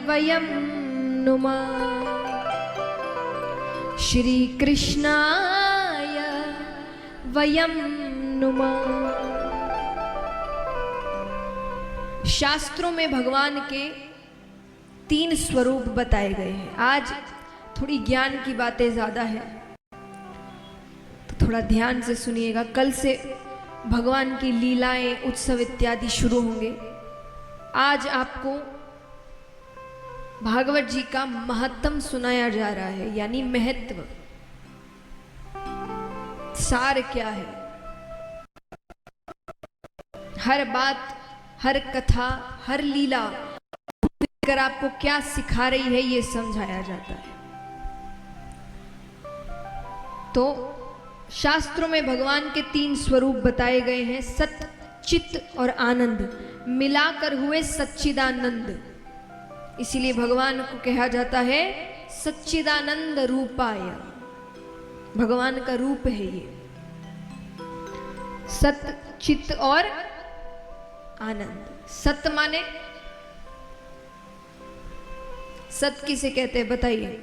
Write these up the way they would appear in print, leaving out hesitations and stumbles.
वयं नुमः श्री कृष्णाय वयं नुमः। शास्त्रों में भगवान के 3 स्वरूप बताए गए हैं। आज थोड़ी ज्ञान की बातें ज्यादा है तो थोड़ा ध्यान से सुनिएगा। कल से भगवान की लीलाएं, उत्सव इत्यादि शुरू होंगे। आज आपको भागवत जी का महत्तम सुनाया जा रहा है, यानी महत्व, सार क्या है। हर बात, हर कथा, हर लीला कर आपको क्या सिखा रही है ये समझाया जाता है। तो शास्त्रों में भगवान के 3 स्वरूप बताए गए हैं। सत्य, चित्त और आनंद मिलाकर हुए सच्चिदानंद। इसीलिए भगवान को कहा जाता है सच्चिदानंद रूपाय। भगवान का रूप है ये, सत्य, चित्त और आनंद। सत्य माने, सत्य किसे कहते हैं बताइए।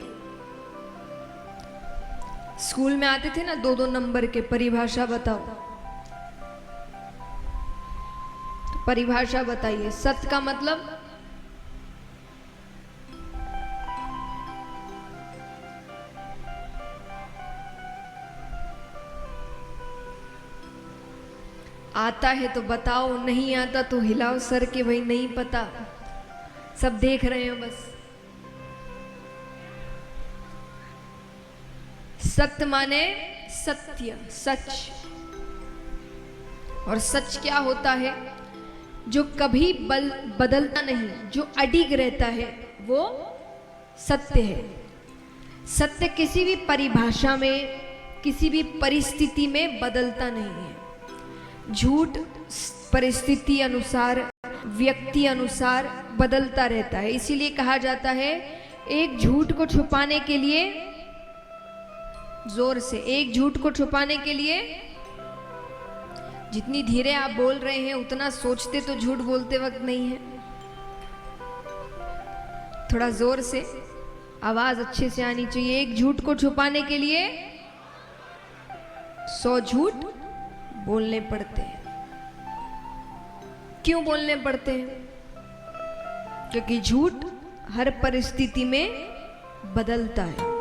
स्कूल में आते थे ना 2-2 नंबर के, परिभाषा बताओ। तो परिभाषा बताइए। सत्य का मतलब आता है तो बताओ, नहीं आता तो हिलाओ सर के, भाई नहीं पता, सब देख रहे हैं बस। सत्य माने सत्य, सच। और सच क्या होता है? जो कभी बदलता नहीं, जो अडिग रहता है, वो सत्य है। सत्य किसी भी परिभाषा में, किसी भी परिस्थिति में बदलता नहीं है। झूठ परिस्थिति अनुसार, व्यक्ति अनुसार बदलता रहता है। इसीलिए कहा जाता है एक झूठ को छुपाने के लिए, जोर से, एक झूठ को छुपाने के लिए जितनी धीरे आप बोल रहे हैं उतना सोचते तो झूठ बोलते वक्त नहीं है। थोड़ा जोर से, आवाज अच्छे से आनी चाहिए। एक झूठ को छुपाने के लिए 100 झूठ बोलने पड़ते हैं। क्यों बोलने पड़ते हैं? क्योंकि झूठ हर परिस्थिति में बदलता है।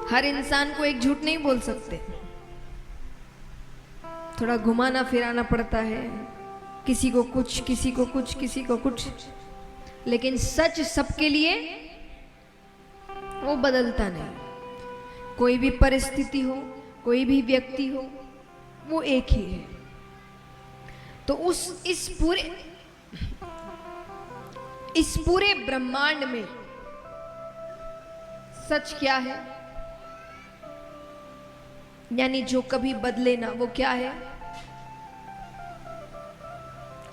हर इंसान को एक झूठ नहीं बोल सकते, थोड़ा घुमाना फिराना पड़ता है, किसी को कुछ, किसी को कुछ, किसी को कुछ। लेकिन सच सबके लिए वो बदलता नहीं। कोई भी परिस्थिति हो, कोई भी व्यक्ति हो, वो एक ही है। तो इस पूरे ब्रह्मांड में सच क्या है? यानी जो कभी बदले ना, वो क्या है?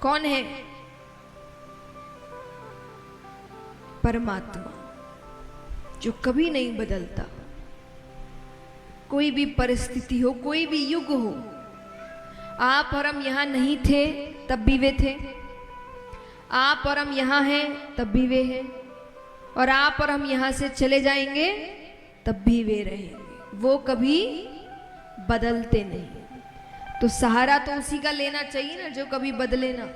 कौन है? परमात्मा, जो कभी नहीं बदलता। कोई भी परिस्थिति हो, कोई भी युग हो, आप और हम यहां नहीं थे तब भी वे थे, आप और हम यहां हैं तब भी वे हैं, और आप और हम यहां से चले जाएंगे तब भी वे रहेंगे। वो कभी बदलते नहीं। तो सहारा तो उसी का लेना चाहिए ना जो कभी बदले ना।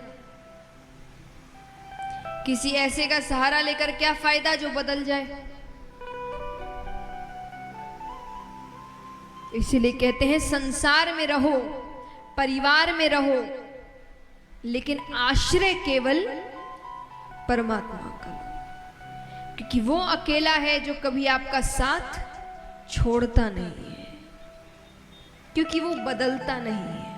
किसी ऐसे का सहारा लेकर क्या फायदा जो बदल जाए। इसीलिए कहते हैं संसार में रहो, परिवार में रहो, लेकिन आश्रय केवल परमात्मा का, क्योंकि वो अकेला है जो कभी आपका साथ छोड़ता नहीं है, क्योंकि वो बदलता नहीं है।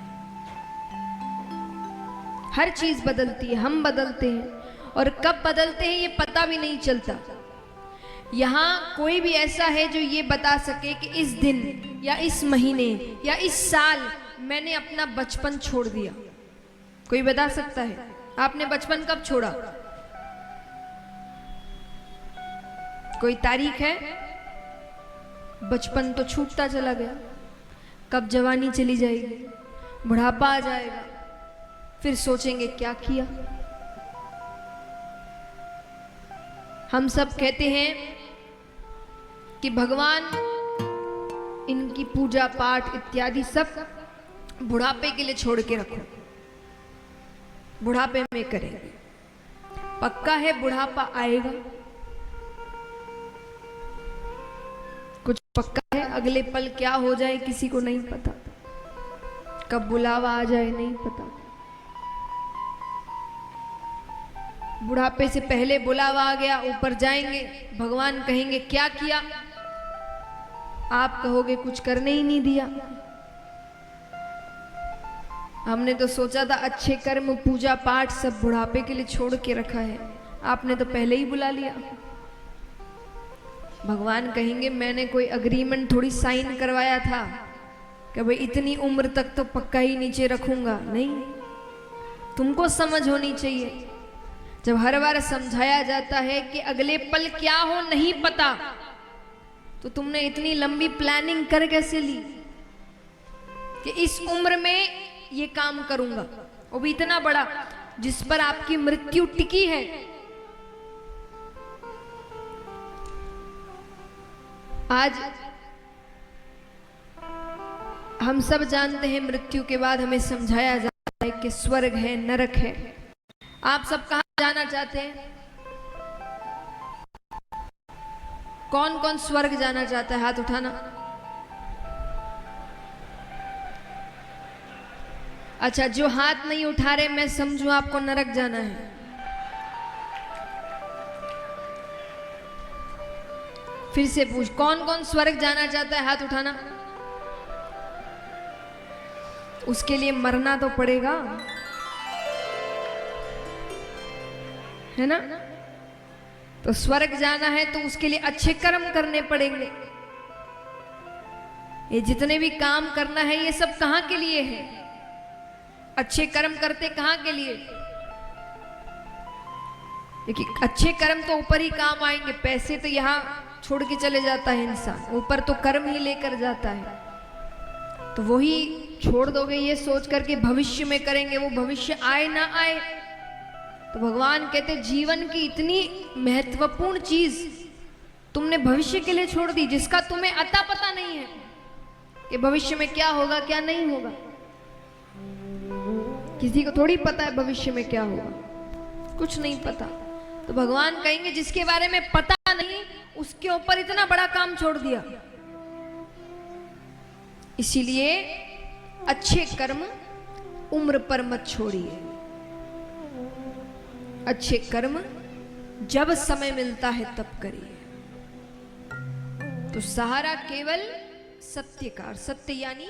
हर चीज बदलती है, हम बदलते हैं, और कब बदलते हैं ये पता भी नहीं चलता। यहाँ कोई भी ऐसा है जो ये बता सके कि इस दिन या इस महीने या इस साल मैंने अपना बचपन छोड़ दिया? कोई बता सकता है? आपने बचपन कब छोड़ा? कोई तारीख है? बचपन तो छूटता चला गया। कब जवानी चली जाएगी, बुढ़ापा आ जाएगा, फिर सोचेंगे क्या किया। हम सब कहते हैं कि भगवान इनकी पूजा पाठ इत्यादि सब बुढ़ापे के लिए छोड़ के रखो, बुढ़ापे में करेंगे। पक्का है बुढ़ापा आएगा, कुछ पक्का है। अगले पल क्या हो जाए किसी को नहीं पता, कब बुलावा आ जाए नहीं पता। बुढ़ापे से पहले बुलावा आ गया, ऊपर जाएंगे, भगवान कहेंगे क्या किया, आप कहोगे कुछ करने ही नहीं दिया। हमने तो सोचा था अच्छे कर्म पूजा पाठ सब बुढ़ापे के लिए छोड़ के रखा है, आपने तो पहले ही बुला लिया। भगवान कहेंगे मैंने कोई अग्रीमेंट थोड़ी साइन करवाया था कि भाई इतनी उम्र तक तो पक्का ही नीचे रखूंगा, नहीं। तुमको समझ होनी चाहिए, जब हर बार समझाया जाता है कि अगले पल क्या हो नहीं पता, तो तुमने इतनी लंबी प्लानिंग कर कैसे ली कि इस उम्र में ये काम करूंगा, वो भी इतना बड़ा जिस पर आपकी मृत्यु टिकी है। आज हम सब जानते हैं मृत्यु के बाद हमें समझाया जाता है कि स्वर्ग है नरक है। आप सब कहां जाना चाहते हैं? कौन कौन स्वर्ग जाना चाहता है? हाथ उठाना। अच्छा, जो हाथ नहीं उठा रहे मैं समझू आपको नरक जाना है। फिर से पूछ, कौन कौन स्वर्ग जाना चाहता है? हाथ उठाना। उसके लिए मरना तो पड़ेगा, है ना? तो स्वर्ग जाना है तो उसके लिए अच्छे कर्म करने पड़ेंगे। ये जितने भी काम करना है ये सब कहां के लिए है? अच्छे कर्म करते कहां के लिए? देखिए, अच्छे कर्म तो ऊपर ही काम आएंगे, पैसे तो यहां छोड़ के चले जाता है इंसान, ऊपर तो कर्म ही लेकर जाता है। तो वही छोड़ दोगे ये सोच करके भविष्य में करेंगे, वो भविष्य आए ना आए। तो भगवान कहते जीवन की इतनी महत्वपूर्ण चीज तुमने भविष्य के लिए छोड़ दी, जिसका तुम्हें अता पता नहीं है कि भविष्य में क्या होगा क्या नहीं होगा। किसी को थोड़ी पता है भविष्य में क्या होगा, कुछ नहीं पता। तो भगवान कहेंगे जिसके बारे में पता नहीं उसके ऊपर इतना बड़ा काम छोड़ दिया। इसीलिए अच्छे कर्म उम्र पर मत छोड़िए, अच्छे कर्म जब समय मिलता है तब करिए। तो सहारा केवल सत्य का, सत्य यानी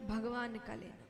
भगवान का लेना।